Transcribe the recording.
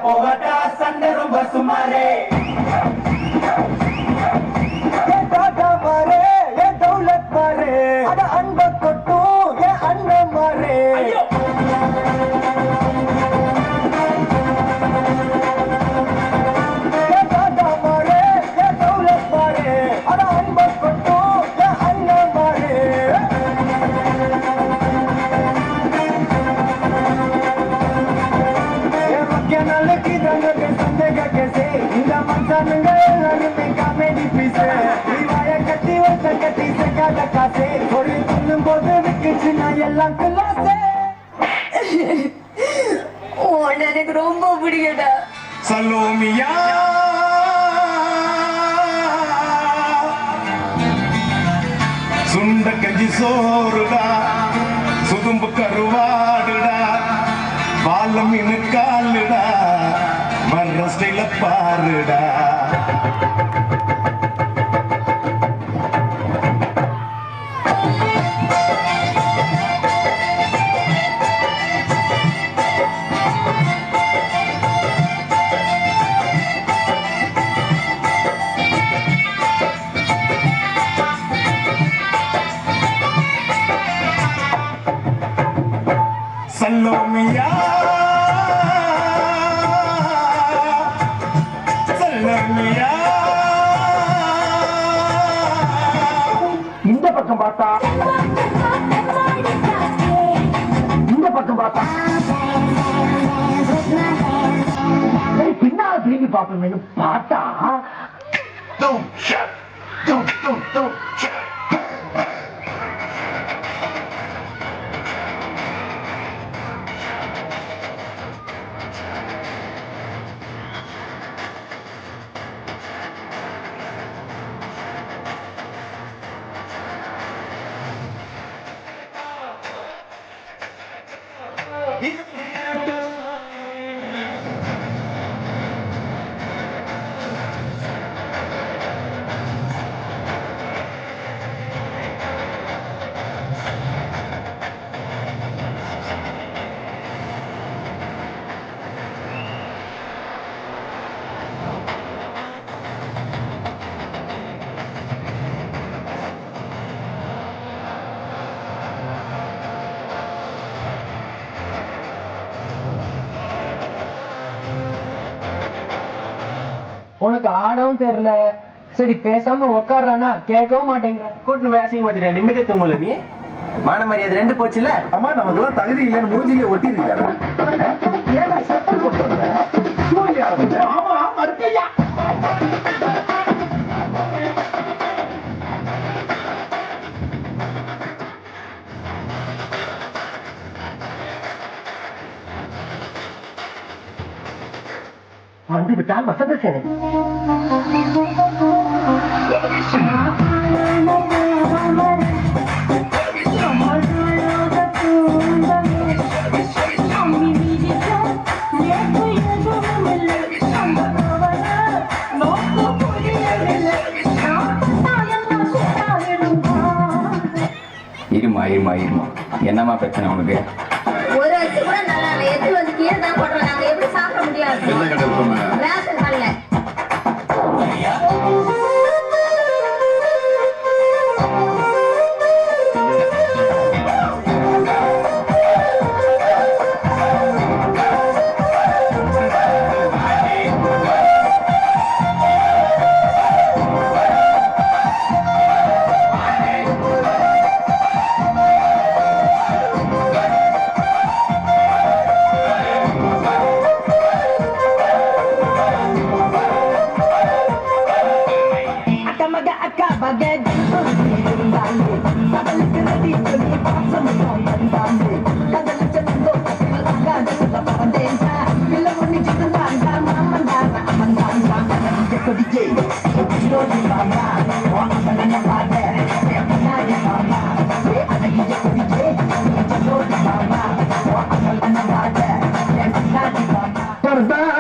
போகட்டா சண்டை ரொம்ப சுமாரே மாறே ஏ தௌலத் மாறே அட அன்ப கொட்டும் ஏ அண்ணன் மாறே எனக்கு ரொம்ப பிடிக்கடா சலோமியா சுண்ட கஞ்சி சோறுடா சுதும்பு கருவாடுடா பாலம் மீனு காலுடா வர்ற ஸ்டைல பாருடா சலோமியா சலோமியா இந்த பக்கம் பார்த்தா இந்த பக்கம் பார்த்தா பின்னால் திரும்பி பார்ப்போம் பார்த்தா உனக்கு ஆடவும் தெரியல சரி பேசாம உக்காடுறானா கேட்கவும் மாட்டேங்கிற கூட்டு வேசிங்க மாத்திர நிம்மதி தூங்கல நீ மான மரியாதை ரெண்டு போச்சுல அம்மா நமக்கு தகுதி இல்லைன்னு மூஞ்சிலே ஒட்டி இருக்காரு ஆமா மறுக்கையா வந்து விட்டால் வசந்த சேனை இருமா இருமா இருமா என்னம்மா பிரச்சனை உனக்கு ஒரு வச்சு கூட நல்லா எது வந்து கீழே தான் போடுறோம் நாங்க எப்படி சாப்பிட முடியாது என்ன கடை ரேஷன் கல்ல Perdão!